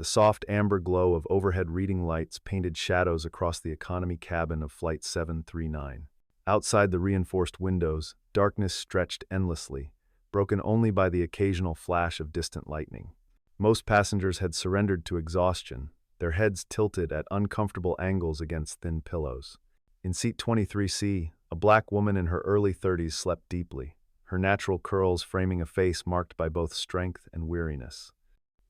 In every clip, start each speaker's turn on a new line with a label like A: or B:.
A: The soft amber glow of overhead reading lights painted shadows across the economy cabin of Flight 739. Outside the reinforced windows, darkness stretched endlessly, broken only by the occasional flash of distant lightning. Most passengers had surrendered to exhaustion, their heads tilted at uncomfortable angles against thin pillows. In seat 23C, a black woman in her early 30s slept deeply, her natural curls framing a face marked by both strength and weariness.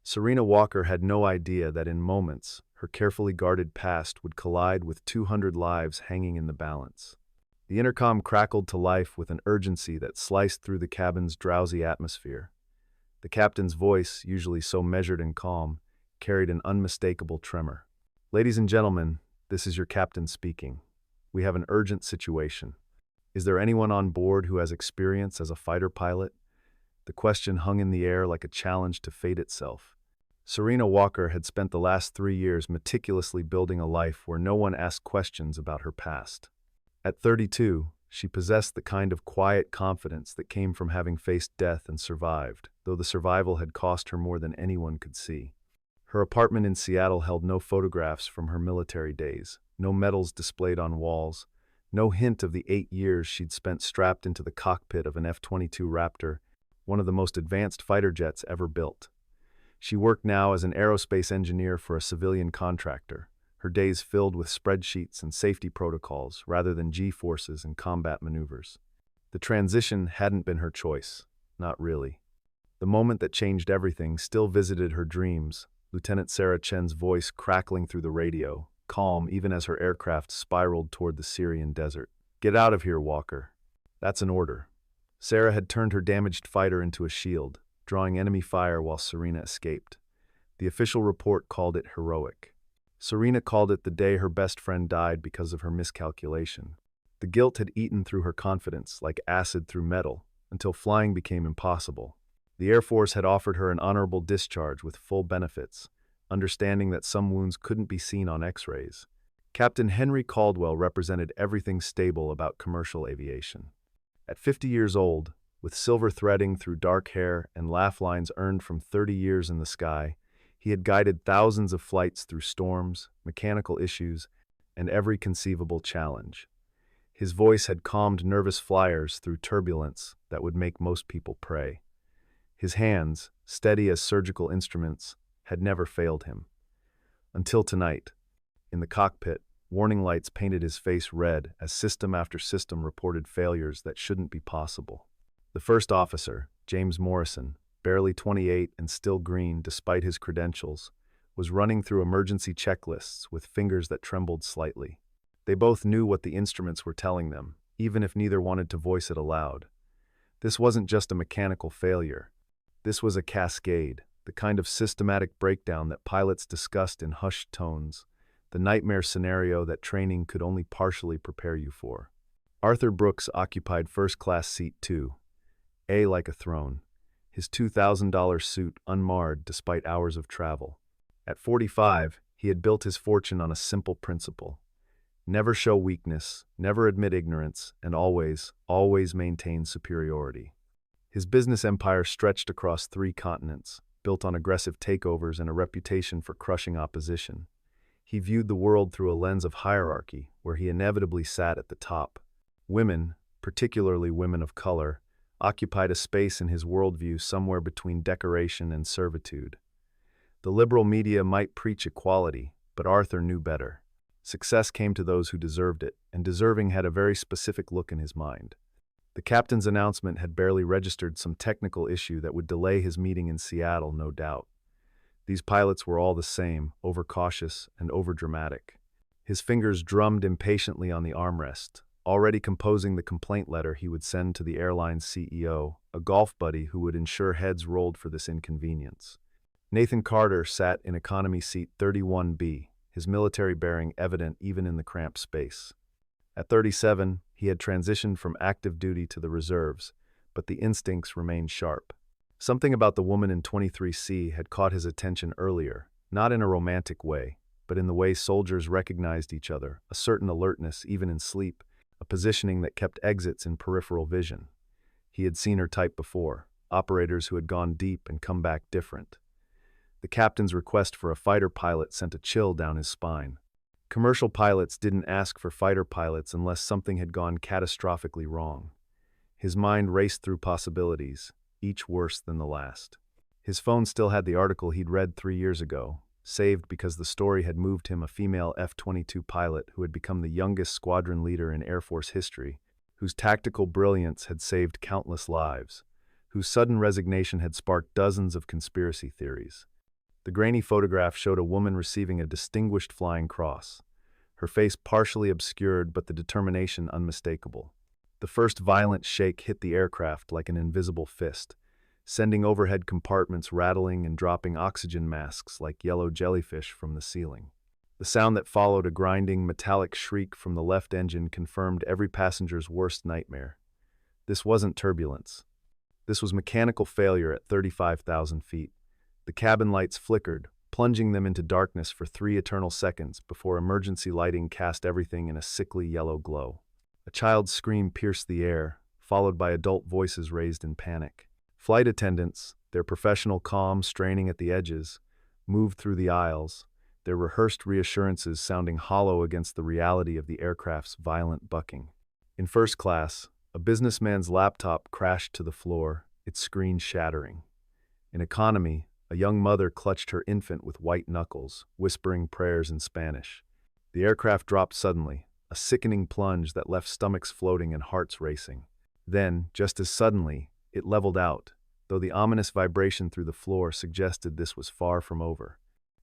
A: Serena Walker had no idea that in moments, her carefully guarded past would collide with 200 lives hanging in the balance. The intercom crackled to life with an urgency that sliced through the cabin's drowsy atmosphere. The captain's voice, usually so measured and calm, carried an unmistakable tremor. "Ladies and gentlemen, this is your captain speaking. We have an urgent situation. Is there anyone on board who has experience as a fighter pilot?" The question hung in the air like a challenge to fate itself. Serena Walker had spent the last 3 years meticulously building a life where no one asked questions about her past. At 32, she possessed the kind of quiet confidence that came from having faced death and survived, though the survival had cost her more than anyone could see. Her apartment in Seattle held no photographs from her military days, no medals displayed on walls, no hint of the 8 years she'd spent strapped into the cockpit of an F-22 Raptor, one of the most advanced fighter jets ever built. She worked now as an aerospace engineer for a civilian contractor, her days filled with spreadsheets and safety protocols rather than G-forces and combat maneuvers. The transition hadn't been her choice, not really. The moment that changed everything still visited her dreams, Lieutenant Sarah Chen's voice crackling through the radio, calm even as her aircraft spiraled toward the Syrian desert. "Get out of here, Walker. That's an order." Sarah had turned her damaged fighter into a shield, drawing enemy fire while Serena escaped. The official report called it heroic. Serena called it the day her best friend died because of her miscalculation. The guilt had eaten through her confidence like acid through metal, until flying became impossible. The Air Force had offered her an honorable discharge with full benefits, understanding that some wounds couldn't be seen on X-rays. Captain Henry Caldwell represented everything stable about commercial aviation. At 50 years old, with silver threading through dark hair and laugh lines earned from 30 years in the sky, he had guided thousands of flights through storms, mechanical issues, and every conceivable challenge. His voice had calmed nervous flyers through turbulence that would make most people pray. His hands, steady as surgical instruments, had never failed him. Until tonight. In the cockpit, warning lights painted his face red as system after system reported failures that shouldn't be possible. The first officer, James Morrison, barely 28 and still green despite his credentials, was running through emergency checklists with fingers that trembled slightly. They both knew what the instruments were telling them, even if neither wanted to voice it aloud. This wasn't just a mechanical failure. This was a cascade, the kind of systematic breakdown that pilots discussed in hushed tones, the nightmare scenario that training could only partially prepare you for. Arthur Brooks occupied first-class seat 2A like a throne, his $2,000 suit unmarred despite hours of travel. At 45, he had built his fortune on a simple principle. Never show weakness, never admit ignorance, and always maintain superiority. His business empire stretched across 3 continents, built on aggressive takeovers and a reputation for crushing opposition. He viewed the world through a lens of hierarchy, where he inevitably sat at the top. Women, particularly women of color, occupied a space in his worldview somewhere between decoration and servitude. The liberal media might preach equality, but Arthur knew better. Success came to those who deserved it, and deserving had a very specific look in his mind. The captain's announcement had barely registered some technical issue that would delay his meeting in Seattle, no doubt. These pilots were all the same, overcautious and overdramatic. His fingers drummed impatiently on the armrest, already composing the complaint letter he would send to the airline's CEO, a golf buddy who would ensure heads rolled for this inconvenience. Nathan Carter sat in economy seat 31B, his military bearing evident even in the cramped space. At 37, he had transitioned from active duty to the reserves, but the instincts remained sharp. Something about the woman in 23C had caught his attention earlier, not in a romantic way, but in the way soldiers recognized each other, a certain alertness even in sleep, a positioning that kept exits in peripheral vision. He had seen her type before, operators who had gone deep and come back different. The captain's request for a fighter pilot sent a chill down his spine. Commercial pilots didn't ask for fighter pilots unless something had gone catastrophically wrong. His mind raced through possibilities, each worse than the last. His phone still had the article he'd read 3 years ago, saved because the story had moved him a female F-22 pilot who had become the youngest squadron leader in Air Force history, whose tactical brilliance had saved countless lives, whose sudden resignation had sparked dozens of conspiracy theories. The grainy photograph showed a woman receiving a distinguished flying cross, her face partially obscured but the determination unmistakable. The first violent shake hit the aircraft like an invisible fist, sending overhead compartments rattling and dropping oxygen masks like yellow jellyfish from the ceiling. The sound that followed, a grinding, metallic shriek from the left engine, confirmed every passenger's worst nightmare. This wasn't turbulence. This was mechanical failure at 35,000 feet. The cabin lights flickered, plunging them into darkness for 3 eternal seconds before emergency lighting cast everything in a sickly yellow glow. A child's scream pierced the air, followed by adult voices raised in panic. Flight attendants, their professional calm straining at the edges, moved through the aisles, their rehearsed reassurances sounding hollow against the reality of the aircraft's violent bucking. In first class, a businessman's laptop crashed to the floor, its screen shattering. In economy, a young mother clutched her infant with white knuckles, whispering prayers in Spanish. The aircraft dropped suddenly, a sickening plunge that left stomachs floating and hearts racing. Then, just as suddenly, it leveled out, though the ominous vibration through the floor suggested this was far from over.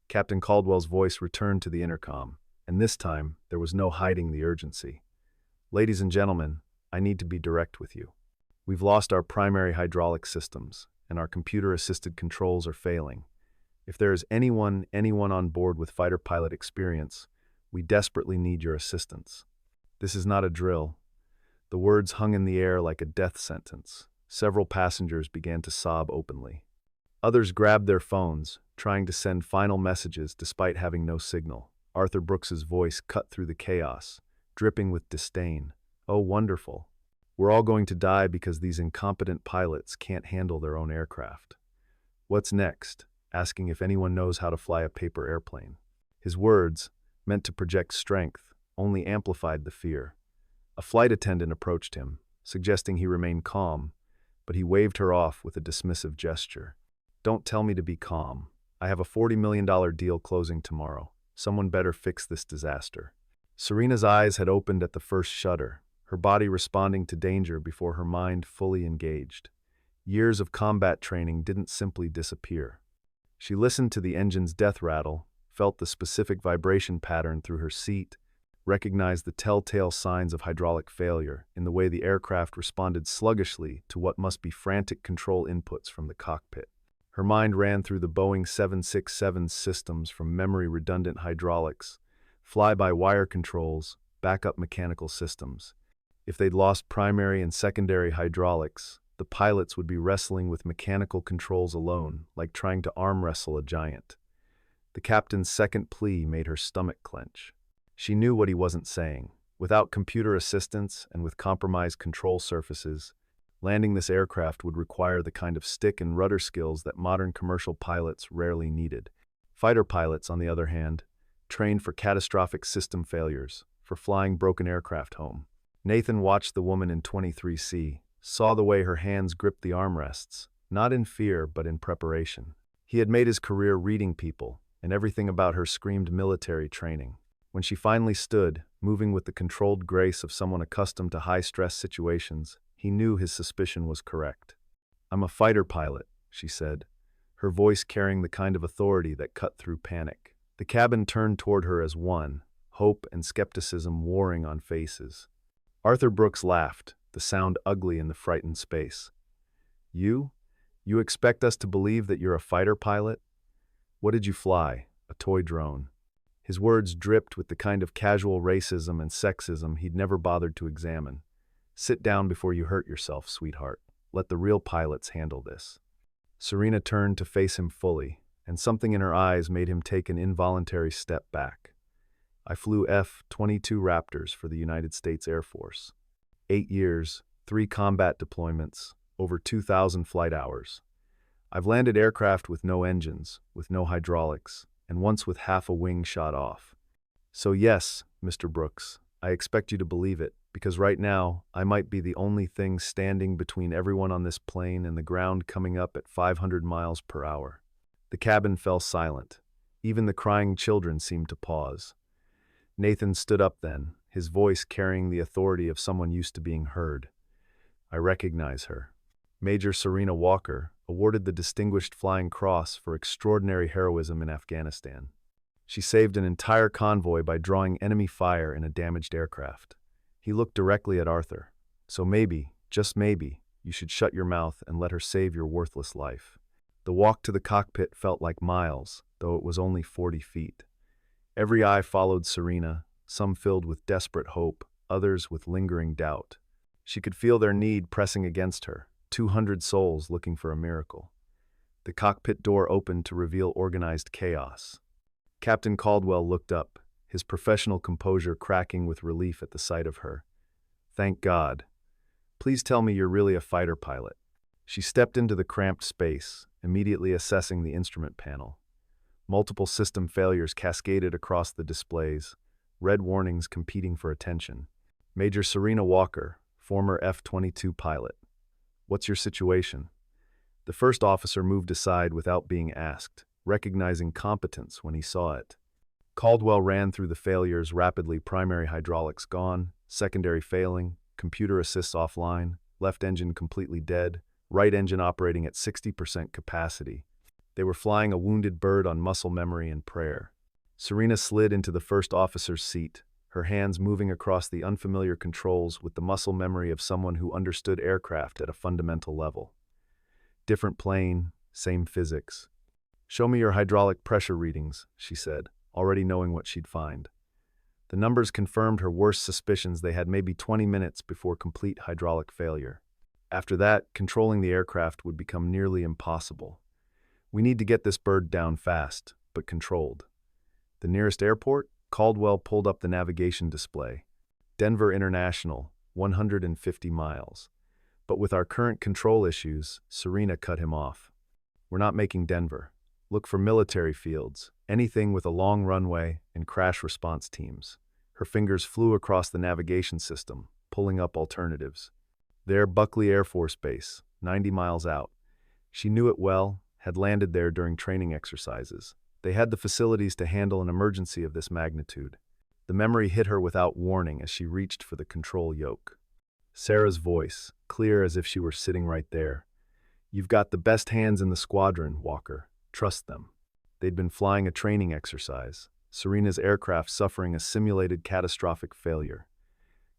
A: Captain Caldwell's voice returned to the intercom, and this time there was no hiding the urgency. "Ladies and gentlemen, I need to be direct with you. We've lost our primary hydraulic systems, and our computer-assisted controls are failing. If there is anyone on board with fighter pilot experience, we desperately need your assistance." This is not a drill. The words hung in the air like a death sentence. Several passengers began to sob openly. Others grabbed their phones, trying to send final messages despite having no signal. Arthur Brooks's voice cut through the chaos, dripping with disdain. "Oh, wonderful. We're all going to die because these incompetent pilots can't handle their own aircraft. What's next?" asking if anyone knows how to fly a paper airplane. His words, meant to project strength, only amplified the fear. A flight attendant approached him, suggesting he remain calm, but he waved her off with a dismissive gesture. "Don't tell me to be calm. I have a $40 million deal closing tomorrow. Someone better fix this disaster." Serena's eyes had opened at the first shudder, her body responding to danger before her mind fully engaged. Years of combat training didn't simply disappear. She listened to the engine's death rattle, felt the specific vibration pattern through her seat, recognized the telltale signs of hydraulic failure in the way the aircraft responded sluggishly to what must be frantic control inputs from the cockpit. Her mind ran through the Boeing 767 systems, from memory-redundant hydraulics, fly-by-wire controls, backup mechanical systems. If they'd lost primary and secondary hydraulics, the pilots would be wrestling with mechanical controls alone, like trying to arm wrestle a giant. The captain's second plea made her stomach clench. She knew what he wasn't saying. Without computer assistance and with compromised control surfaces, landing this aircraft would require the kind of stick and rudder skills that modern commercial pilots rarely needed. Fighter pilots, on the other hand, trained for catastrophic system failures, for flying broken aircraft home. Nathan watched the woman in 23C, saw the way her hands gripped the armrests, not in fear but in preparation. He had made his career reading people, and everything about her screamed military training. When she finally stood, moving with the controlled grace of someone accustomed to high-stress situations, he knew his suspicion was correct. "I'm a fighter pilot," she said, her voice carrying the kind of authority that cut through panic. The cabin turned toward her as one, hope and skepticism warring on faces. Arthur Brooks laughed, the sound ugly in the frightened space. You expect us to believe that you're a fighter pilot? What did you fly? A toy drone." His words dripped with the kind of casual racism and sexism he'd never bothered to examine. "Sit down before you hurt yourself, sweetheart. Let the real pilots handle this." Serena turned to face him fully, and something in her eyes made him take an involuntary step back. "I flew F-22 Raptors for the United States Air Force. 8 years, 3 combat deployments, over 2,000 flight hours. I've landed aircraft with no engines, with no hydraulics, and once with half a wing shot off. So yes, Mr. Brooks, I expect you to believe it, because right now, I might be the only thing standing between everyone on this plane and the ground coming up at 500 miles per hour. The cabin fell silent. Even the crying children seemed to pause. Nathan stood up then, his voice carrying the authority of someone used to being heard. I recognize her. Major Serena Walker, awarded the Distinguished Flying Cross for extraordinary heroism in Afghanistan. She saved an entire convoy by drawing enemy fire in a damaged aircraft. He looked directly at Arthur. So maybe, just maybe, you should shut your mouth and let her save your worthless life. The walk to the cockpit felt like miles, though it was only 40 feet. Every eye followed Serena, some filled with desperate hope, others with lingering doubt. She could feel their need pressing against her, 200 souls looking for a miracle. The cockpit door opened to reveal organized chaos. Captain Caldwell looked up, his professional composure cracking with relief at the sight of her. Thank God. Please tell me you're really a fighter pilot. She stepped into the cramped space, immediately assessing the instrument panel. Multiple system failures cascaded across the displays, red warnings competing for attention. Major Serena Walker, former F-22 pilot. What's your situation? The first officer moved aside without being asked, recognizing competence when he saw it. Caldwell ran through the failures rapidly. Primary hydraulics gone, secondary failing, computer assists offline, left engine completely dead, right engine operating at 60% capacity. They were flying a wounded bird on muscle memory and prayer. Serena slid into the first officer's seat, her hands moving across the unfamiliar controls with the muscle memory of someone who understood aircraft at a fundamental level. Different plane, same physics. Show me your hydraulic pressure readings, she said, already knowing what she'd find. The numbers confirmed her worst suspicions. They had maybe 20 minutes before complete hydraulic failure. After that, controlling the aircraft would become nearly impossible. We need to get this bird down fast, but controlled. The nearest airport? Caldwell pulled up the navigation display. Denver International, 150 miles. But with our current control issues, Serena cut him off. We're not making Denver. Look for military fields, anything with a long runway and crash response teams. Her fingers flew across the navigation system, pulling up alternatives. There, Buckley Air Force Base, 90 miles out. She knew it well, had landed there during training exercises. They had the facilities to handle an emergency of this magnitude. The memory hit her without warning as she reached for the control yoke. Sarah's voice, clear as if she were sitting right there. You've got the best hands in the squadron, Walker. Trust them. They'd been flying a training exercise, Serena's aircraft suffering a simulated catastrophic failure.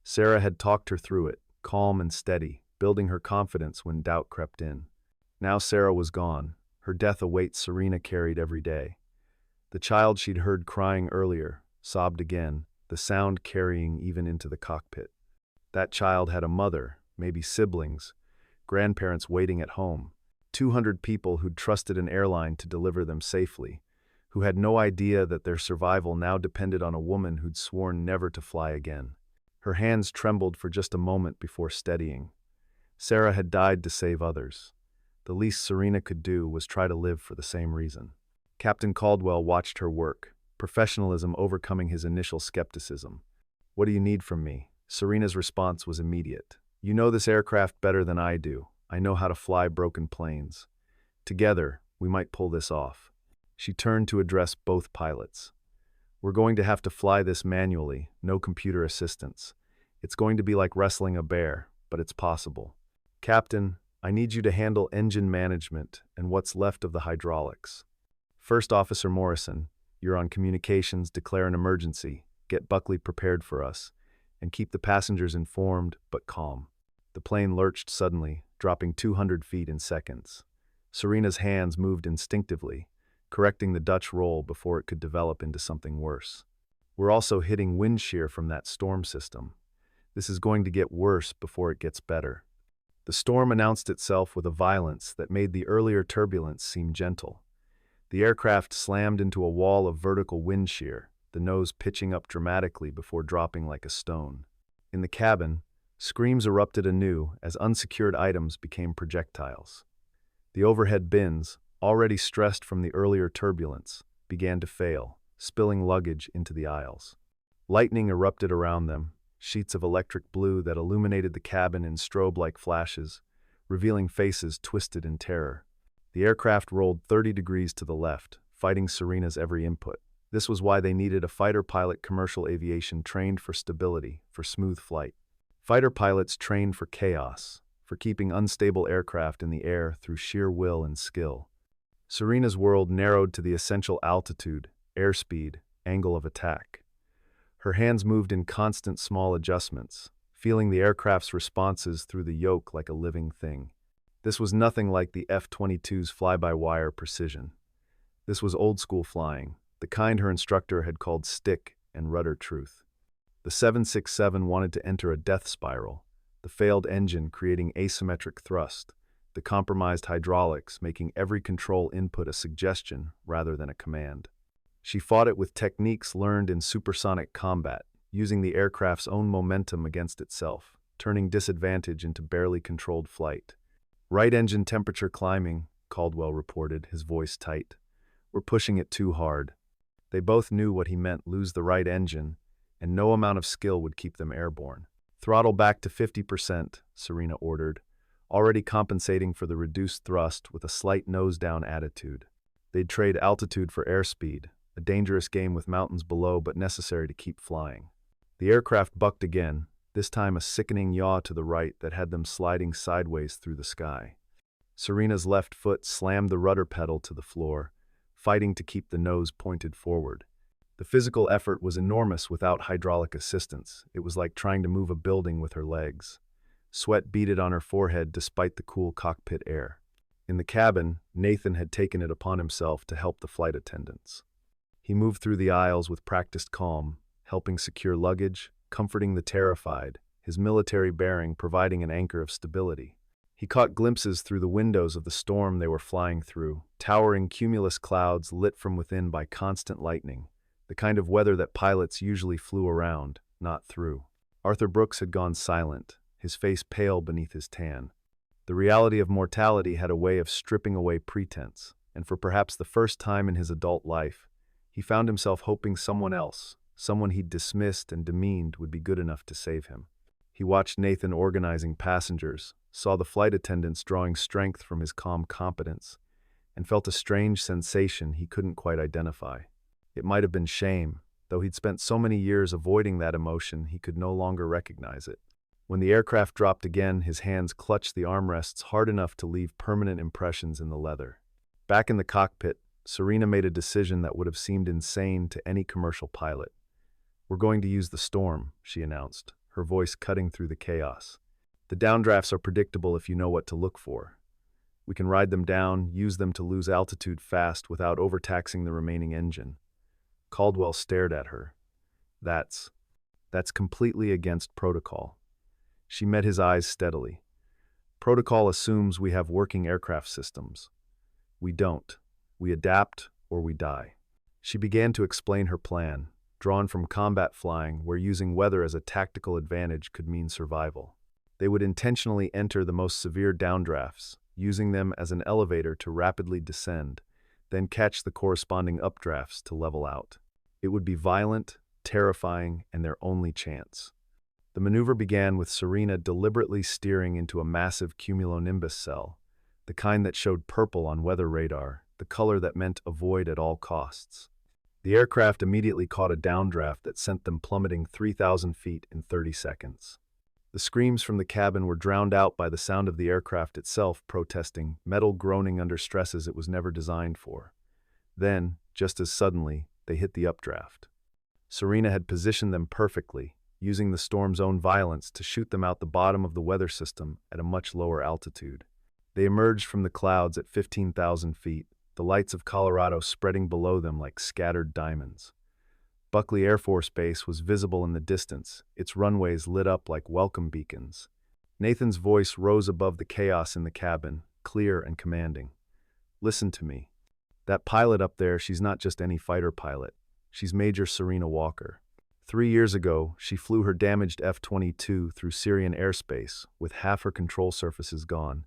A: Sarah had talked her through it, calm and steady, building her confidence when doubt crept in. Now Sarah was gone, her death a weight Serena carried every day. The child she'd heard crying earlier sobbed again, the sound carrying even into the cockpit. That child had a mother, maybe siblings, grandparents waiting at home. 200 people who'd trusted an airline to deliver them safely, who had no idea that their survival now depended on a woman who'd sworn never to fly again. Her hands trembled for just a moment before steadying. Sarah had died to save others. The least Serena could do was try to live for the same reason. Captain Caldwell watched her work, professionalism overcoming his initial skepticism. What do you need from me? Serena's response was immediate. You know this aircraft better than I do. I know how to fly broken planes. Together, we might pull this off. She turned to address both pilots. We're going to have to fly this manually, no computer assistance. It's going to be like wrestling a bear, but it's possible. Captain, I need you to handle engine management and what's left of the hydraulics. First Officer Morrison, you're on communications. Declare an emergency, get Buckley prepared for us, and keep the passengers informed but calm. The plane lurched suddenly, dropping 200 feet in seconds. Serena's hands moved instinctively, correcting the Dutch roll before it could develop into something worse. We're also hitting wind shear from that storm system. This is going to get worse before it gets better. The storm announced itself with a violence that made the earlier turbulence seem gentle. The aircraft slammed into a wall of vertical wind shear, the nose pitching up dramatically before dropping like a stone. In the cabin, screams erupted anew as unsecured items became projectiles. The overhead bins, already stressed from the earlier turbulence, began to fail, spilling luggage into the aisles. Lightning erupted around them, sheets of electric blue that illuminated the cabin in strobe-like flashes, revealing faces twisted in terror. The aircraft rolled 30 degrees to the left, fighting Serena's every input. This was why they needed a fighter pilot commercial aviation trained for stability, for smooth flight. Fighter pilots trained for chaos, for keeping unstable aircraft in the air through sheer will and skill. Serena's world narrowed to the essential altitude, airspeed, angle of attack. Her hands moved in constant small adjustments, feeling the aircraft's responses through the yoke like a living thing. This was nothing like the F-22's fly-by-wire precision. This was old-school flying, the kind her instructor had called stick and rudder truth. The 767 wanted to enter a death spiral, the failed engine creating asymmetric thrust, the compromised hydraulics making every control input a suggestion rather than a command. She fought it with techniques learned in supersonic combat, using the aircraft's own momentum against itself, turning disadvantage into barely controlled flight. "Right engine temperature climbing," Caldwell reported, his voice tight. "We're pushing it too hard." They both knew what he meant: lose the right engine, and no amount of skill would keep them airborne. "Throttle back to 50%, Serena ordered, already compensating for the reduced thrust with a slight nose-down attitude. They'd trade altitude for airspeed, a dangerous game with mountains below but necessary to keep flying. The aircraft bucked again, this time a sickening yaw to the right that had them sliding sideways through the sky. Serena's left foot slammed the rudder pedal to the floor, fighting to keep the nose pointed forward. The physical effort was enormous without hydraulic assistance. It was like trying to move a building with her legs. Sweat beaded on her forehead despite the cool cockpit air. In the cabin, Nathan had taken it upon himself to help the flight attendants. He moved through the aisles with practiced calm, helping secure luggage, comforting the terrified, his military bearing providing an anchor of stability. He caught glimpses through the windows of the storm they were flying through, towering cumulus clouds lit from within by constant lightning, the kind of weather that pilots usually flew around, not through. Arthur Brooks had gone silent, his face pale beneath his tan. The reality of mortality had a way of stripping away pretense, and for perhaps the first time in his adult life, he found himself hoping someone else, someone he'd dismissed and demeaned, would be good enough to save him. He watched Nathan organizing passengers, saw the flight attendants drawing strength from his calm competence, and felt a strange sensation he couldn't quite identify. It might have been shame, though he'd spent so many years avoiding that emotion he could no longer recognize it. When the aircraft dropped again, his hands clutched the armrests hard enough to leave permanent impressions in the leather. Back in the cockpit, Serena made a decision that would have seemed insane to any commercial pilot. "We're going to use the storm," she announced, her voice cutting through the chaos. "The downdrafts are predictable if you know what to look for. We can ride them down, use them to lose altitude fast without overtaxing the remaining engine." Caldwell stared at her. That's completely against protocol." She met his eyes steadily. "Protocol assumes we have working aircraft systems. We don't. We adapt or we die." She began to explain her plan, drawn from combat flying where using weather as a tactical advantage could mean survival. They would intentionally enter the most severe downdrafts, using them as an elevator to rapidly descend, then catch the corresponding updrafts to level out. It would be violent, terrifying, and their only chance. The maneuver began with Serena deliberately steering into a massive cumulonimbus cell, the kind that showed purple on weather radar, the color that meant avoid at all costs. The aircraft immediately caught a downdraft that sent them plummeting 3,000 feet in 30 seconds. The screams from the cabin were drowned out by the sound of the aircraft itself protesting, metal groaning under stresses it was never designed for. Then, just as suddenly, they hit the updraft. Serena had positioned them perfectly, using the storm's own violence to shoot them out the bottom of the weather system at a much lower altitude. They emerged from the clouds at 15,000 feet, the lights of Colorado spreading below them like scattered diamonds. Buckley Air Force Base was visible in the distance, its runways lit up like welcome beacons. Nathan's voice rose above the chaos in the cabin, clear and commanding. "Listen to me. That pilot up there, she's not just any fighter pilot. She's Major Serena Walker. 3 years ago, she flew her damaged F-22 through Syrian airspace, with half her control surfaces gone,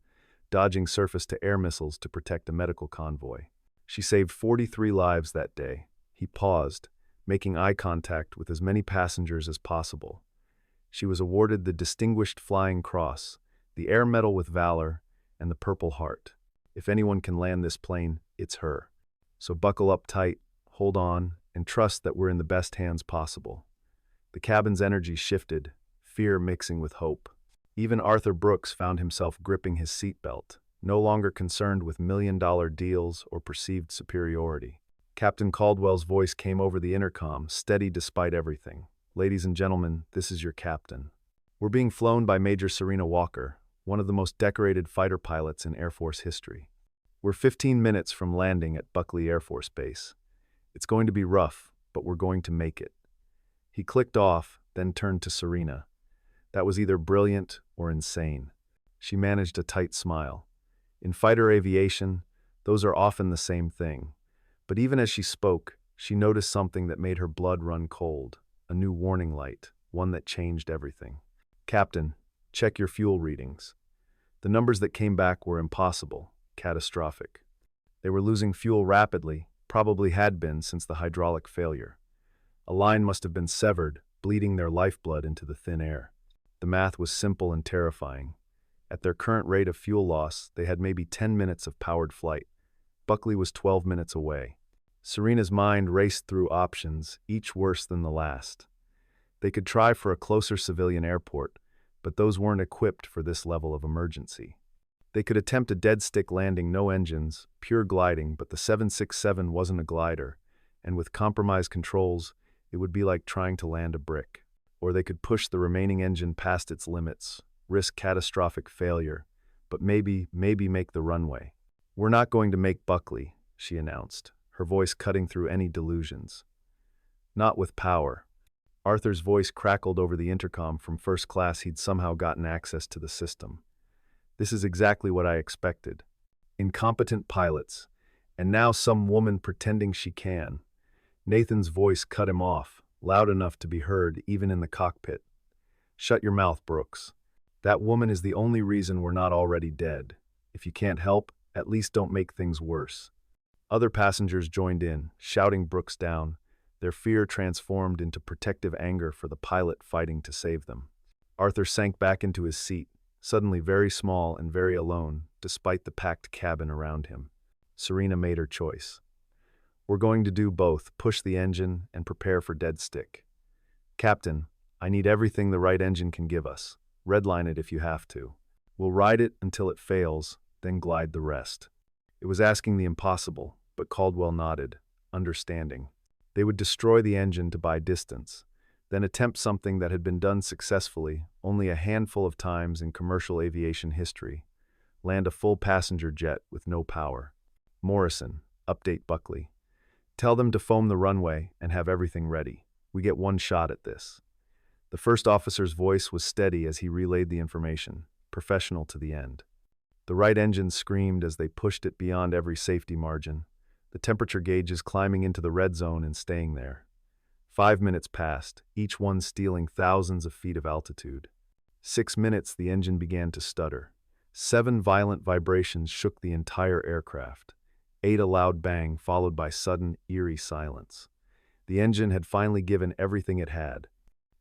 A: dodging surface-to-air missiles to protect a medical convoy. She saved 43 lives that day. He paused, making eye contact with as many passengers as possible. She was awarded the Distinguished Flying Cross, the Air Medal with Valor, and the Purple Heart. If anyone can land this plane, it's her. So buckle up tight, hold on, and trust that we're in the best hands possible. The cabin's energy shifted, fear mixing with hope. Even Arthur Brooks found himself gripping his seatbelt, no longer concerned with million-dollar deals or perceived superiority. Captain Caldwell's voice came over the intercom, steady despite everything. "Ladies and gentlemen, this is your captain. We're being flown by Major Serena Walker, one of the most decorated fighter pilots in Air Force history. We're 15 minutes from landing at Buckley Air Force Base. It's going to be rough, but we're going to make it." He clicked off, then turned to Serena. That was either brilliant or insane. She managed a tight smile. In fighter aviation, those are often the same thing. But even as she spoke, she noticed something that made her blood run cold. A new warning light, one that changed everything. "Captain, check your fuel readings." The numbers that came back were impossible, catastrophic. They were losing fuel rapidly, probably had been since the hydraulic failure. A line must have been severed, bleeding their lifeblood into the thin air. The math was simple and terrifying. At their current rate of fuel loss, they had maybe 10 minutes of powered flight. Buckley was 12 minutes away. Serena's mind raced through options, each worse than the last. They could try for a closer civilian airport, but those weren't equipped for this level of emergency. They could attempt a dead-stick landing, no engines, pure gliding, but the 767 wasn't a glider, and with compromised controls, it would be like trying to land a brick. Or they could push the remaining engine past its limits, risk catastrophic failure, but maybe make the runway. "We're not going to make Buckley," she announced, her voice cutting through any delusions. "Not with power." Arthur's voice crackled over the intercom from first class. He'd somehow gotten access to the system. "This is exactly what I expected. Incompetent pilots, and now some woman pretending she can." Nathan's voice cut him off, loud enough to be heard even in the cockpit. "Shut your mouth, Brooks. That woman is the only reason we're not already dead. If you can't help, at least don't make things worse." Other passengers joined in, shouting Brooks down, their fear transformed into protective anger for the pilot fighting to save them. Arthur sank back into his seat, suddenly very small and very alone, despite the packed cabin around him. Serena made her choice. "We're going to do both, push the engine and prepare for dead stick. Captain, I need everything the right engine can give us. Redline it if you have to. We'll ride it until it fails, then glide the rest." It was asking the impossible, but Caldwell nodded, understanding. They would destroy the engine to buy distance, then attempt something that had been done successfully only a handful of times in commercial aviation history: land a full passenger jet with no power. "Morrison, update Buckley. Tell them to foam the runway and have everything ready. We get one shot at this." The first officer's voice was steady as he relayed the information, professional to the end. The right engine screamed as they pushed it beyond every safety margin, the temperature gauges climbing into the red zone and staying there. 5 minutes passed, each one stealing thousands of feet of altitude. 6 minutes, the engine began to stutter. 7 violent vibrations shook the entire aircraft. 8 a loud bang, followed by sudden, eerie silence. The engine had finally given everything it had.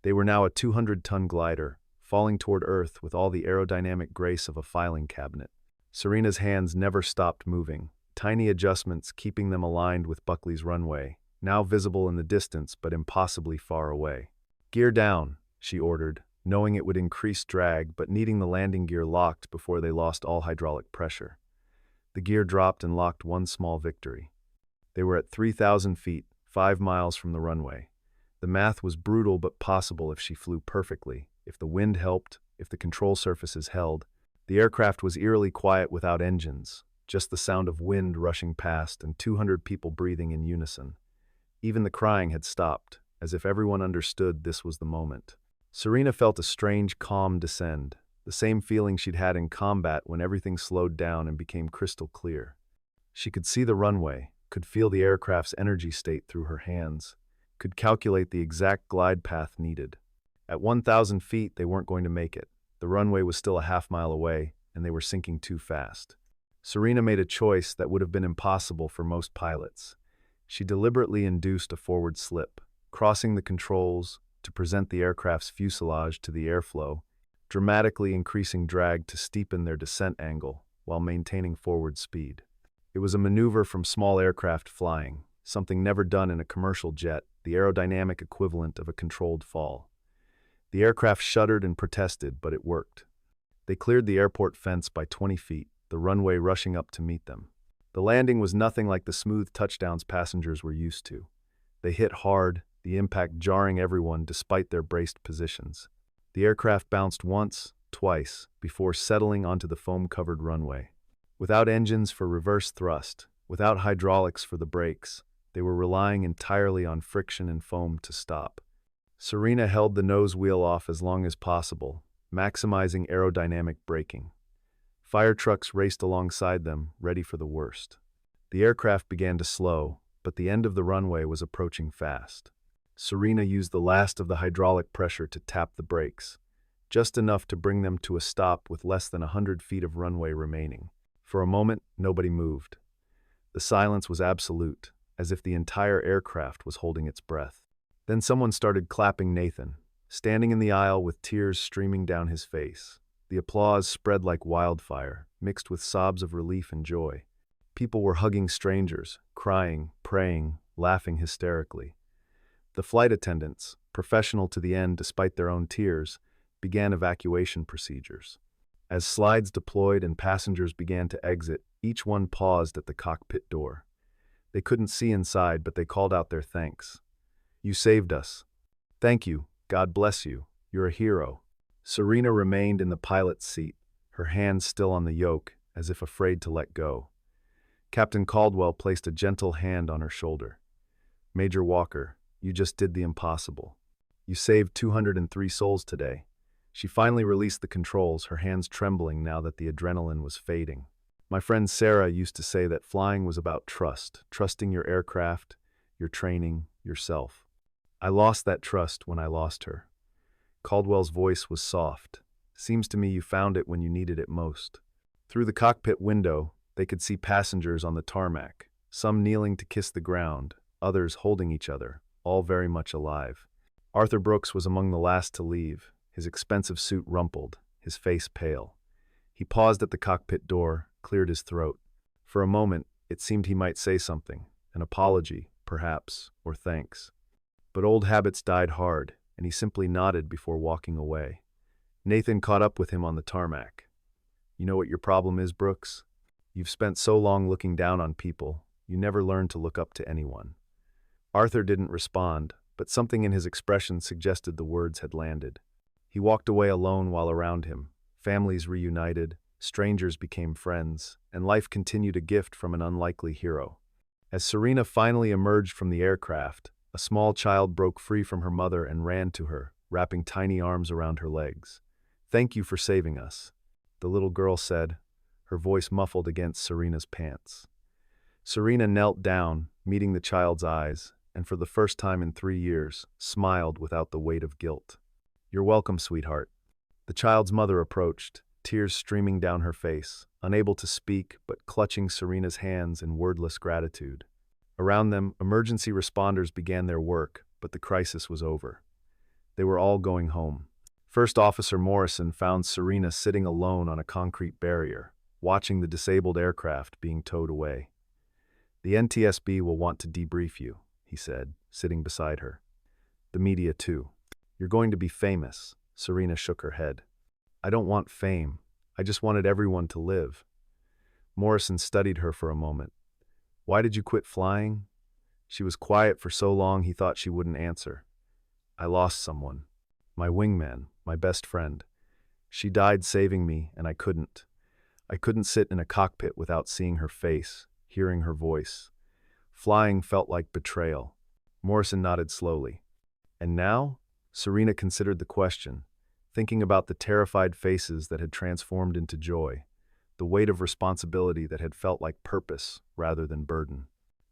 A: They were now a 200-ton glider, falling toward Earth with all the aerodynamic grace of a filing cabinet. Serena's hands never stopped moving, tiny adjustments keeping them aligned with Buckley's runway, now visible in the distance but impossibly far away. "Gear down," she ordered, knowing it would increase drag but needing the landing gear locked before they lost all hydraulic pressure. The gear dropped and locked one small victory. They were at 3,000 feet, 5 miles from the runway. The math was brutal but possible if she flew perfectly, if the wind helped, if the control surfaces held. The aircraft was eerily quiet without engines, just the sound of wind rushing past and 200 people breathing in unison. Even the crying had stopped, as if everyone understood this was the moment. Serena felt a strange calm descend, the same feeling she'd had in combat when everything slowed down and became crystal clear. She could see the runway, could feel the aircraft's energy state through her hands, could calculate the exact glide path needed. At 1,000 feet, they weren't going to make it. The runway was still a half-mile away, and they were sinking too fast. Serena made a choice that would have been impossible for most pilots. She deliberately induced a forward slip, crossing the controls to present the aircraft's fuselage to the airflow, dramatically increasing drag to steepen their descent angle while maintaining forward speed. It was a maneuver from small aircraft flying, something never done in a commercial jet, the aerodynamic equivalent of a controlled fall. The aircraft shuddered and protested, but it worked. They cleared the airport fence by 20 feet, the runway rushing up to meet them. The landing was nothing like the smooth touchdowns passengers were used to. They hit hard, the impact jarring everyone despite their braced positions. The aircraft bounced once, twice, before settling onto the foam-covered runway. Without engines for reverse thrust, without hydraulics for the brakes, they were relying entirely on friction and foam to stop. Serena held the nose wheel off as long as possible, maximizing aerodynamic braking. Fire trucks raced alongside them, ready for the worst. The aircraft began to slow, but the end of the runway was approaching fast. Serena used the last of the hydraulic pressure to tap the brakes, just enough to bring them to a stop with less than 100 feet of runway remaining. For a moment, nobody moved. The silence was absolute, as if the entire aircraft was holding its breath. Then someone started clapping Nathan, standing in the aisle with tears streaming down his face. The applause spread like wildfire, mixed with sobs of relief and joy. People were hugging strangers, crying, praying, laughing hysterically. The flight attendants, professional to the end despite their own tears, began evacuation procedures. As slides deployed and passengers began to exit, each one paused at the cockpit door. They couldn't see inside, but they called out their thanks. "You saved us. Thank you. God bless you. You're a hero." Serena remained in the pilot's seat, her hands still on the yoke, as if afraid to let go. Captain Caldwell placed a gentle hand on her shoulder. "Major Walker, you just did the impossible. You saved 203 souls today." She finally released the controls, her hands trembling now that the adrenaline was fading. "My friend Sarah used to say that flying was about trust, trusting your aircraft, your training, yourself. I lost that trust when I lost her." Caldwell's voice was soft. "Seems to me you found it when you needed it most." Through the cockpit window, they could see passengers on the tarmac, some kneeling to kiss the ground, others holding each other, all very much alive. Arthur Brooks was among the last to leave, his expensive suit rumpled, his face pale. He paused at the cockpit door, cleared his throat. For a moment, it seemed he might say something, an apology, perhaps, or thanks. But old habits died hard, and he simply nodded before walking away. Nathan caught up with him on the tarmac. "You know what your problem is, Brooks? You've spent so long looking down on people, you never learned to look up to anyone." Arthur didn't respond, but something in his expression suggested the words had landed. He walked away alone while around him. Families reunited, strangers became friends, and life continued a gift from an unlikely hero. As Serena finally emerged from the aircraft, a small child broke free from her mother and ran to her, wrapping tiny arms around her legs. "Thank you for saving us," the little girl said, her voice muffled against Serena's pants. Serena knelt down, meeting the child's eyes, and for the first time in 3 years, smiled without the weight of guilt. "You're welcome, sweetheart." The child's mother approached, tears streaming down her face, unable to speak but clutching Serena's hands in wordless gratitude. Around them, emergency responders began their work, but the crisis was over. They were all going home. First Officer Morrison found Serena sitting alone on a concrete barrier, watching the disabled aircraft being towed away. "The NTSB will want to debrief you," he said, sitting beside her. "The media too. You're going to be famous." Serena shook her head. "I don't want fame. I just wanted everyone to live." Morrison studied her for a moment. "Why did you quit flying?" She was quiet for so long he thought she wouldn't answer. "I lost someone. My wingman, my best friend. She died saving me, and I couldn't. I couldn't sit in a cockpit without seeing her face, hearing her voice. Flying felt like betrayal." Morrison nodded slowly. "And now?" Serena considered the question, thinking about the terrified faces that had transformed into joy, the weight of responsibility that had felt like purpose rather than burden.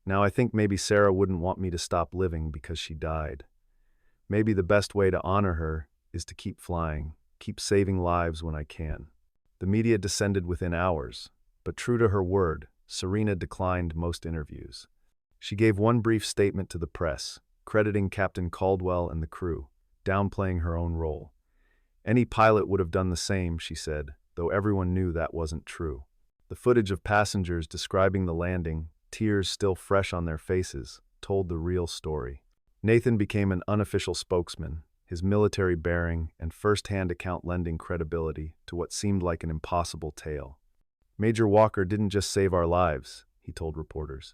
A: "Now I think maybe Sarah wouldn't want me to stop living because she died. Maybe the best way to honor her is to keep flying, keep saving lives when I can." The media descended within hours, but true to her word, Serena declined most interviews. She gave one brief statement to the press, crediting Captain Caldwell and the crew, downplaying her own role. Any pilot would have done the same, she said, though everyone knew that wasn't true. The footage of passengers describing the landing, tears still fresh on their faces, told the real story. Nathan became an unofficial spokesman, his military bearing and first-hand account lending credibility to what seemed like an impossible tale. Major Walker didn't just save our lives, he told reporters.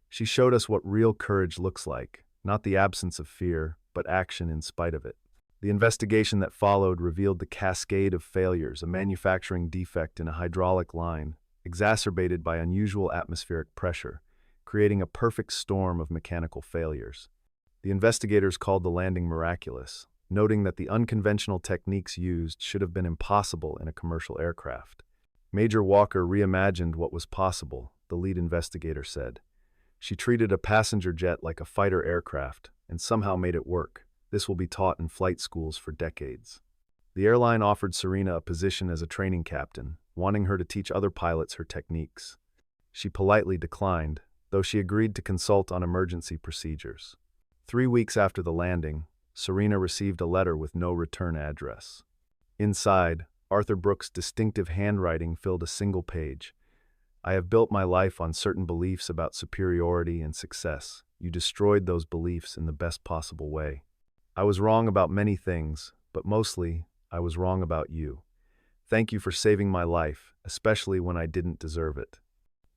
A: She showed us what real courage looks like, not the absence of fear, but action in spite of it. The investigation that followed revealed the cascade of failures, a manufacturing defect in a hydraulic line, exacerbated by unusual atmospheric pressure, creating a perfect storm of mechanical failures. The investigators called the landing miraculous, noting that the unconventional techniques used should have been impossible in a commercial aircraft. Major Walker reimagined what was possible, the lead investigator said. She treated a passenger jet like a fighter aircraft and somehow made it work. This will be taught in flight schools for decades. The airline offered Serena a position as a training captain, wanting her to teach other pilots her techniques. She politely declined, though she agreed to consult on emergency procedures. 3 weeks after the landing, Serena received a letter with no return address. Inside, Arthur Brooks' distinctive handwriting filled a single page. I have built my life on certain beliefs about superiority and success. You destroyed those beliefs in the best possible way. I was wrong about many things, but mostly, I was wrong about you. Thank you for saving my life, especially when I didn't deserve it.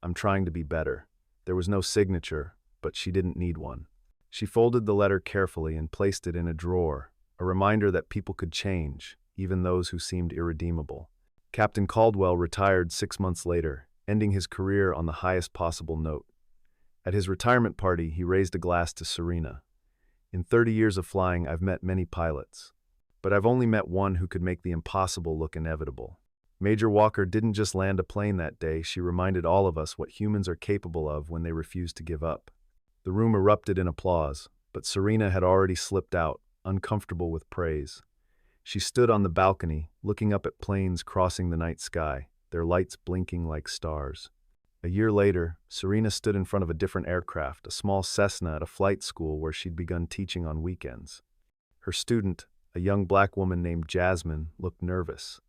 A: I'm trying to be better. There was no signature, but she didn't need one. She folded the letter carefully and placed it in a drawer, a reminder that people could change, even those who seemed irredeemable. Captain Caldwell retired 6 months later, ending his career on the highest possible note. At his retirement party, he raised a glass to Serena. In 30 years of flying, I've met many pilots, but I've only met one who could make the impossible look inevitable. Major Walker didn't just land a plane that day, she reminded all of us what humans are capable of when they refuse to give up. The room erupted in applause, but Serena had already slipped out, uncomfortable with praise. She stood on the balcony, looking up at planes crossing the night sky, their lights blinking like stars. A year later, Serena stood in front of a different aircraft, a small Cessna at a flight school where she'd begun teaching on weekends. Her student, a young black woman named Jasmine, looked nervous.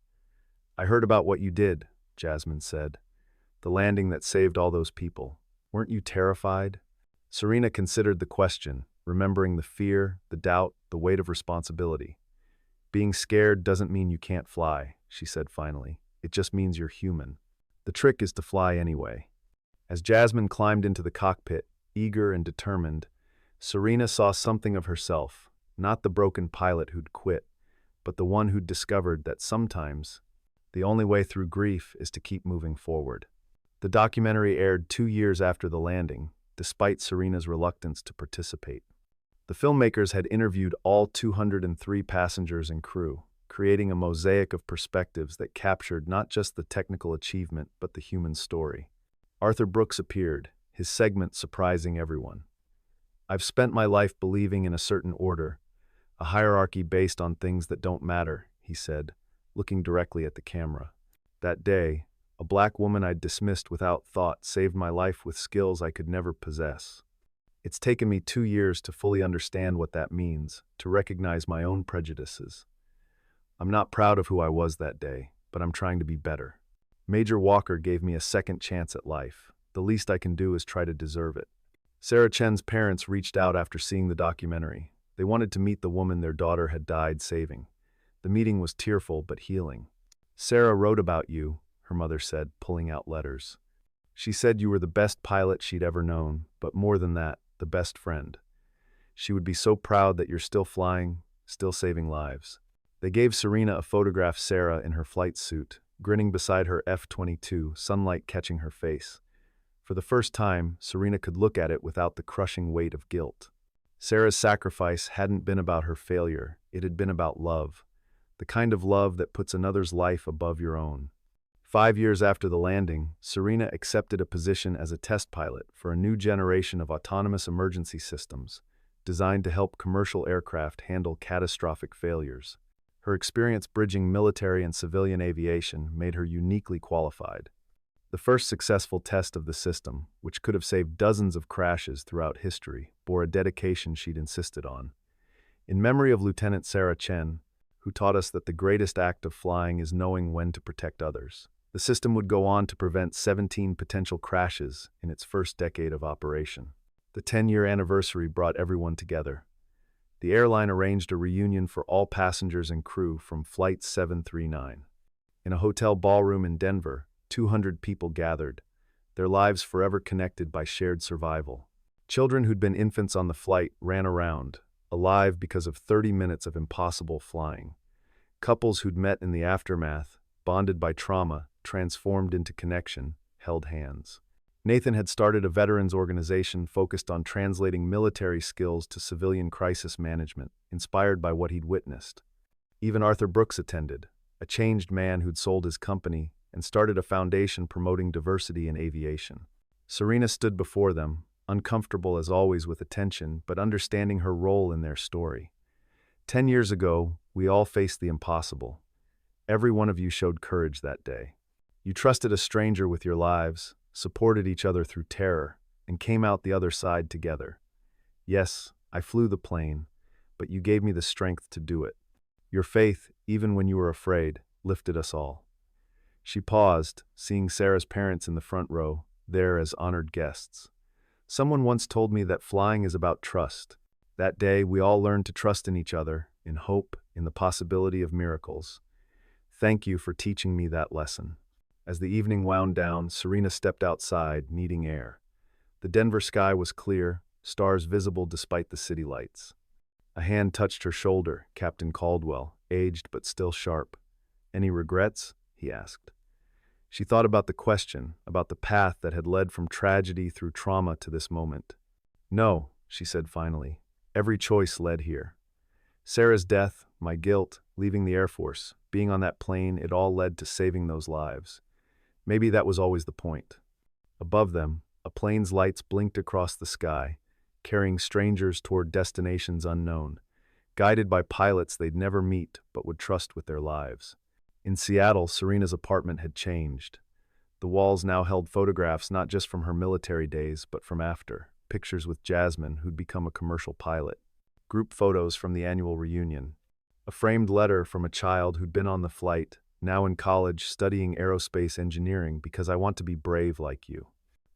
A: I heard about what you did, Jasmine said. The landing that saved all those people. Weren't you terrified? Serena considered the question, remembering the fear, the doubt, the weight of responsibility. Being scared doesn't mean you can't fly, she said finally. It just means you're human. The trick is to fly anyway. As Jasmine climbed into the cockpit, eager and determined, Serena saw something of herself, not the broken pilot who'd quit, but the one who'd discovered that sometimes the only way through grief is to keep moving forward. The documentary aired 2 years after the landing, despite Serena's reluctance to participate. The filmmakers had interviewed all 203 passengers and crew, creating a mosaic of perspectives that captured not just the technical achievement but the human story. Arthur Brooks appeared, his segment surprising everyone. I've spent my life believing in a certain order, a hierarchy based on things that don't matter, he said, looking directly at the camera. That day, a black woman I'd dismissed without thought saved my life with skills I could never possess. It's taken me 2 years to fully understand what that means, to recognize my own prejudices. I'm not proud of who I was that day, but I'm trying to be better. Major Walker gave me a second chance at life. The least I can do is try to deserve it. Sarah Chen's parents reached out after seeing the documentary. They wanted to meet the woman their daughter had died saving. The meeting was tearful but healing. Sarah wrote about you, her mother said, pulling out letters. She said you were the best pilot she'd ever known, but more than that, the best friend. She would be so proud that you're still flying, still saving lives. They gave Serena a photograph Sarah in her flight suit, grinning beside her F-22, sunlight catching her face. For the first time, Serena could look at it without the crushing weight of guilt. Sarah's sacrifice hadn't been about her failure, it had been about love. The kind of love that puts another's life above your own. 5 years after the landing, Serena accepted a position as a test pilot for a new generation of autonomous emergency systems, designed to help commercial aircraft handle catastrophic failures. Her experience bridging military and civilian aviation made her uniquely qualified. The first successful test of the system, which could have saved dozens of crashes throughout history, bore a dedication she'd insisted on. In memory of Lieutenant Sarah Chen, who taught us that the greatest act of flying is knowing when to protect others. The system would go on to prevent 17 potential crashes in its first decade of operation. The 10-year anniversary brought everyone together. The airline arranged a reunion for all passengers and crew from Flight 739. In a hotel ballroom in Denver, 200 people gathered, their lives forever connected by shared survival. Children who'd been infants on the flight ran around, alive because of 30 minutes of impossible flying. Couples who'd met in the aftermath, bonded by trauma, transformed into connection, held hands. Nathan had started a veterans organization focused on translating military skills to civilian crisis management, inspired by what he'd witnessed. Even Arthur Brooks attended, a changed man who'd sold his company and started a foundation promoting diversity in aviation. Serena stood before them, uncomfortable as always with attention, but understanding her role in their story. 10 years ago, we all faced the impossible. Every one of you showed courage that day. You trusted a stranger with your lives, supported each other through terror, and came out the other side together. Yes, I flew the plane, but you gave me the strength to do it. Your faith, even when you were afraid, lifted us all. She paused, seeing Sarah's parents in the front row, there as honored guests. Someone once told me that flying is about trust. That day, we all learned to trust in each other, in hope, in the possibility of miracles. Thank you for teaching me that lesson. As the evening wound down, Serena stepped outside, needing air. The Denver sky was clear, stars visible despite the city lights. A hand touched her shoulder, Captain Caldwell, aged but still sharp. "Any regrets?" he asked. She thought about the question, about the path that had led from tragedy through trauma to this moment. "No," she said finally. "Every choice led here. Sarah's death, my guilt, leaving the Air Force, being on that plane, it all led to saving those lives. Maybe that was always the point." Above them, a plane's lights blinked across the sky, carrying strangers toward destinations unknown, guided by pilots they'd never meet but would trust with their lives. In Seattle, Serena's apartment had changed. The walls now held photographs not just from her military days, but from after, pictures with Jasmine, who'd become a commercial pilot, group photos from the annual reunion, a framed letter from a child who'd been on the flight, now in college studying aerospace engineering because I want to be brave like you.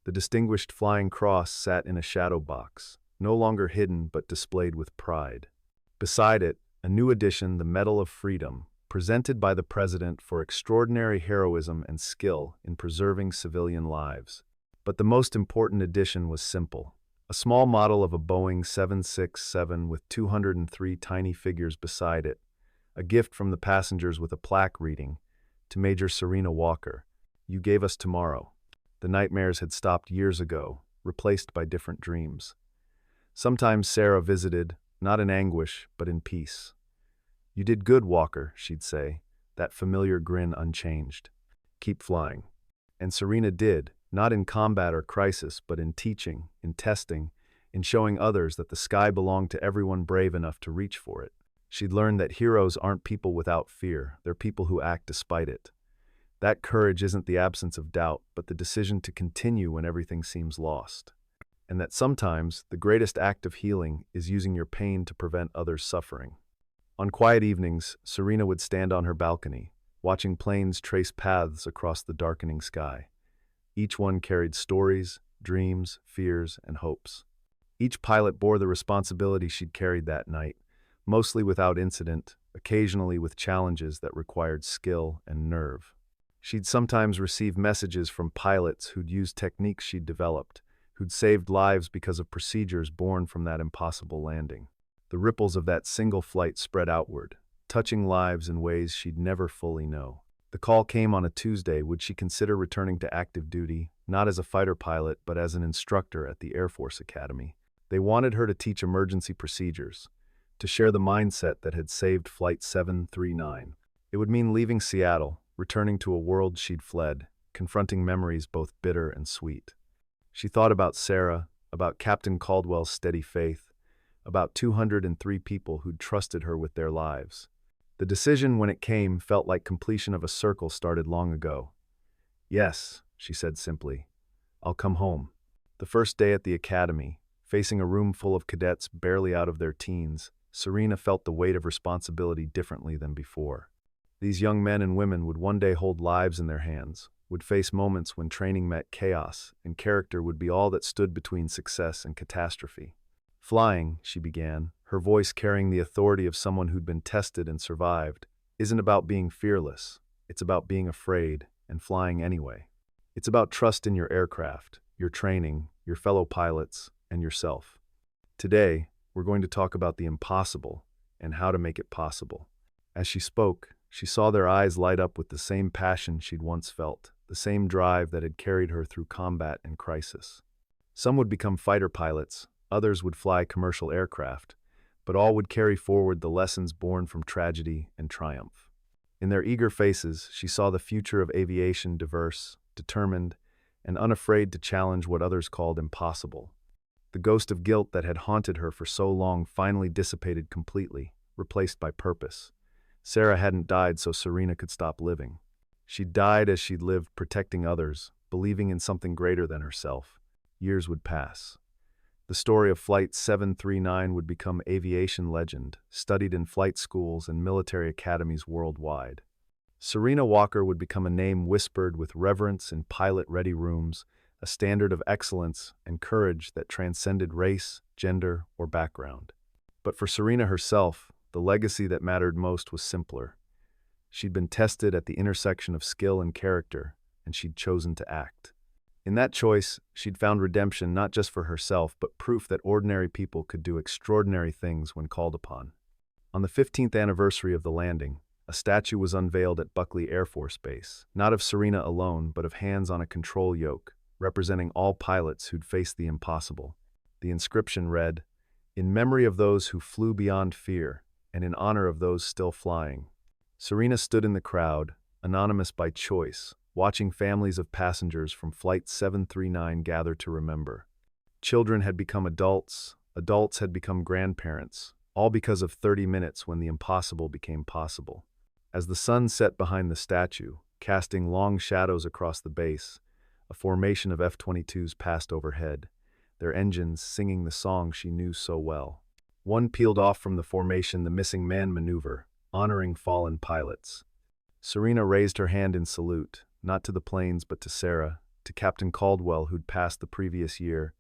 A: The Distinguished Flying Cross sat in a shadow box, no longer hidden but displayed with pride. Beside it, a new edition, the Medal of Freedom, presented by the President for extraordinary heroism and skill in preserving civilian lives. But the most important addition was simple. A small model of a Boeing 767 with 203 tiny figures beside it, a gift from the passengers with a plaque reading, "To Major Serena Walker, you gave us tomorrow. The nightmares had stopped years ago, replaced by different dreams." Sometimes Sarah visited, not in anguish, but in peace. "You did good, Walker," she'd say, that familiar grin unchanged. "Keep flying." And Serena did, not in combat or crisis, but in teaching, in testing, in showing others that the sky belonged to everyone brave enough to reach for it. She'd learned that heroes aren't people without fear, they're people who act despite it. That courage isn't the absence of doubt, but the decision to continue when everything seems lost. And that sometimes the greatest act of healing is using your pain to prevent others' suffering. On quiet evenings, Serena would stand on her balcony, watching planes trace paths across the darkening sky. Each one carried stories, dreams, fears, and hopes. Each pilot bore the responsibility she'd carried that night, mostly without incident, occasionally with challenges that required skill and nerve. She'd sometimes receive messages from pilots who'd used techniques she'd developed, who'd saved lives because of procedures born from that impossible landing. The ripples of that single flight spread outward, touching lives in ways she'd never fully know. The call came on a Tuesday. Would she consider returning to active duty, not as a fighter pilot, but as an instructor at the Air Force Academy? They wanted her to teach emergency procedures, to share the mindset that had saved Flight 739. It would mean leaving Seattle, returning to a world she'd fled, confronting memories both bitter and sweet. She thought about Sarah, about Captain Caldwell's steady faith, about 203 people who'd trusted her with their lives. The decision, when it came, felt like completion of a circle started long ago. "Yes," she said simply. "I'll come home." The first day at the academy, facing a room full of cadets barely out of their teens, Serena felt the weight of responsibility differently than before. These young men and women would one day hold lives in their hands, would face moments when training met chaos, and character would be all that stood between success and catastrophe. "Flying," she began, her voice carrying the authority of someone who'd been tested and survived, "isn't about being fearless. It's about being afraid and flying anyway. It's about trust in your aircraft, your training, your fellow pilots, and yourself. Today, we're going to talk about the impossible and how to make it possible." As she spoke, she saw their eyes light up with the same passion she'd once felt, the same drive that had carried her through combat and crisis. Some would become fighter pilots, others would fly commercial aircraft, but all would carry forward the lessons born from tragedy and triumph. In their eager faces, she saw the future of aviation diverse, determined, and unafraid to challenge what others called impossible. The ghost of guilt that had haunted her for so long finally dissipated completely, replaced by purpose. Sarah hadn't died so Serena could stop living. She died as she'd lived, protecting others, believing in something greater than herself. Years would pass. The story of Flight 739 would become aviation legend, studied in flight schools and military academies worldwide. Serena Walker would become a name whispered with reverence in pilot-ready rooms, a standard of excellence and courage that transcended race, gender, or background. But for Serena herself, the legacy that mattered most was simpler. She'd been tested at the intersection of skill and character, and she'd chosen to act. In that choice, she'd found redemption not just for herself, but proof that ordinary people could do extraordinary things when called upon. On the 15th anniversary of the landing, a statue was unveiled at Buckley Air Force Base, not of Serena alone, but of hands on a control yoke, representing all pilots who'd faced the impossible. The inscription read, "In memory of those who flew beyond fear, and in honor of those still flying." Serena stood in the crowd, anonymous by choice, watching families of passengers from Flight 739 gather to remember. Children had become adults, adults had become grandparents, all because of 30 minutes when the impossible became possible. As the sun set behind the statue, casting long shadows across the base, a formation of F-22s passed overhead, their engines singing the song she knew so well. One peeled off from the formation the missing man maneuver, honoring fallen pilots. Serena raised her hand in salute, not to the planes but to Sarah, to Captain Caldwell who'd passed the previous year,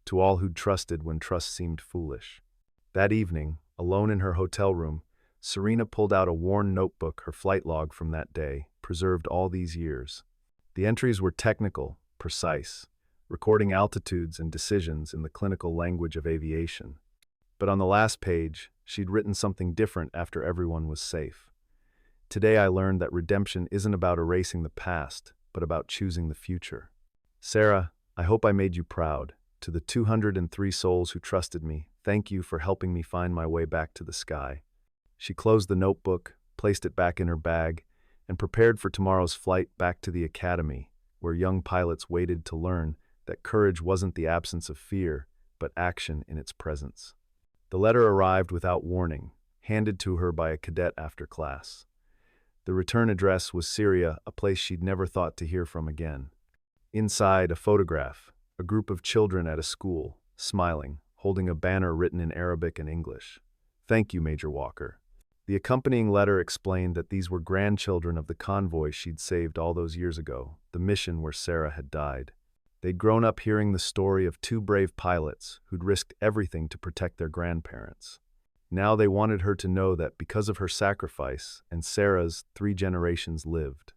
A: to all who'd trusted when trust seemed foolish. That evening, alone in her hotel room, Serena pulled out a worn notebook, her flight log from that day, preserved all these years. The entries were technical, precise, recording altitudes and decisions in the clinical language of aviation. But on the last page, she'd written something different after everyone was safe. "Today I learned that redemption isn't about erasing the past, but about choosing the future. Sarah, I hope I made you proud. To the 203 souls who trusted me, thank you for helping me find my way back to the sky." She closed the notebook, placed it back in her bag, and prepared for tomorrow's flight back to the academy, where young pilots waited to learn that courage wasn't the absence of fear, but action in its presence. The letter arrived without warning, handed to her by a cadet after class. The return address was Syria, a place she'd never thought to hear from again. Inside, a photograph, a group of children at a school, smiling, holding a banner written in Arabic and English. "Thank you, Major Walker." The accompanying letter explained that these were grandchildren of the convoy she'd saved all those years ago, the mission where Sarah had died. They'd grown up hearing the story of two brave pilots who'd risked everything to protect their grandparents. Now they wanted her to know that because of her sacrifice and Sarah's, 3 generations lived.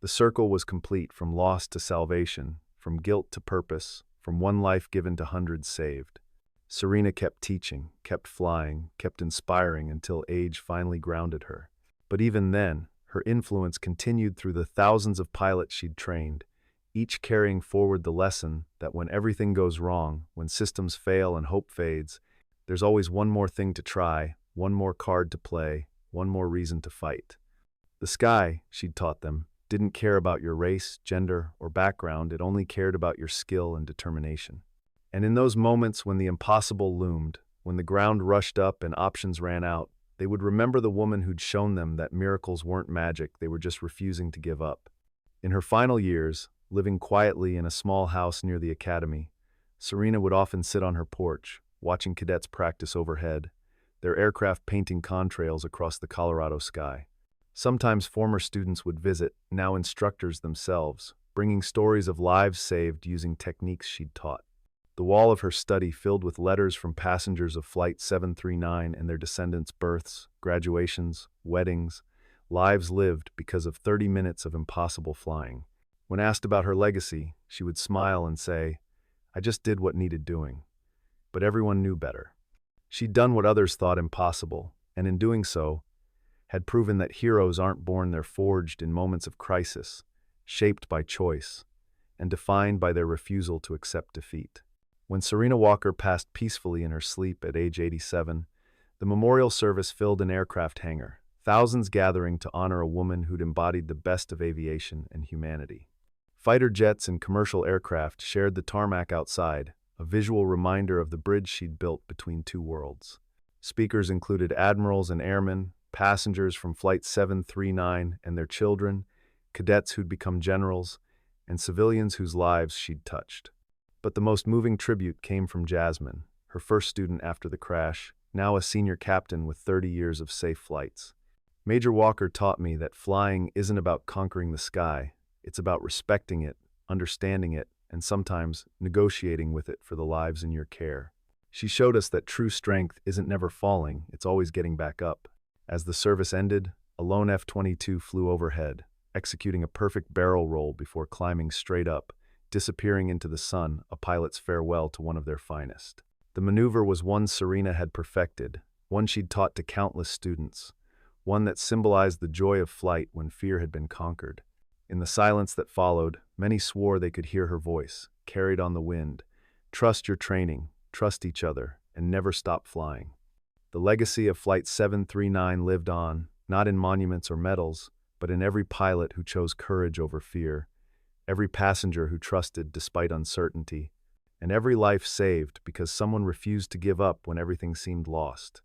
A: The circle was complete, from loss to salvation, from guilt to purpose, from one life given to hundreds saved. Serena kept teaching, kept flying, kept inspiring until age finally grounded her. But even then, her influence continued through the thousands of pilots she'd trained, each carrying forward the lesson that when everything goes wrong, when systems fail and hope fades, there's always one more thing to try, one more card to play, one more reason to fight. The sky, she'd taught them, didn't care about your race, gender, or background. It only cared about your skill and determination. And in those moments when the impossible loomed, when the ground rushed up and options ran out, They would remember the woman who'd shown them that miracles weren't magic, they were just refusing to give up. In her final years, living quietly in a small house near the academy, Serena would often sit on her porch, watching cadets practice overhead, their aircraft painting contrails across the Colorado sky. Sometimes former students would visit, now instructors themselves, bringing stories of lives saved using techniques she'd taught. The wall of her study filled with letters from passengers of Flight 739 and their descendants' births, graduations, weddings, lives lived because of 30 minutes of impossible flying. When asked about her legacy, she would smile and say, "I just did what needed doing." But everyone knew better. She'd done what others thought impossible, and in doing so, had proven that heroes aren't born, they're forged in moments of crisis, shaped by choice, and defined by their refusal to accept defeat. When Serena Walker passed peacefully in her sleep at age 87, the memorial service filled an aircraft hangar, thousands gathering to honor a woman who'd embodied the best of aviation and humanity. Fighter jets and commercial aircraft shared the tarmac outside, a visual reminder of the bridge she'd built between two worlds. Speakers included admirals and airmen, passengers from Flight 739 and their children, cadets who'd become generals, and civilians whose lives she'd touched. But the most moving tribute came from Jasmine, her first student after the crash, now a senior captain with 30 years of safe flights. Major Walker taught me that flying isn't about conquering the sky, it's about respecting it, understanding it, and sometimes negotiating with it for the lives in your care. She showed us that true strength isn't never falling, it's always getting back up. As the service ended, a lone F-22 flew overhead, executing a perfect barrel roll before climbing straight up, disappearing into the sun, a pilot's farewell to one of their finest. The maneuver was one Serena had perfected, one she'd taught to countless students, one that symbolized the joy of flight when fear had been conquered. In the silence that followed, many swore they could hear her voice, carried on the wind. Trust your training, trust each other, and never stop flying. The legacy of Flight 739 lived on, not in monuments or medals, but in every pilot who chose courage over fear, every passenger who trusted despite uncertainty, and every life saved because someone refused to give up when everything seemed lost.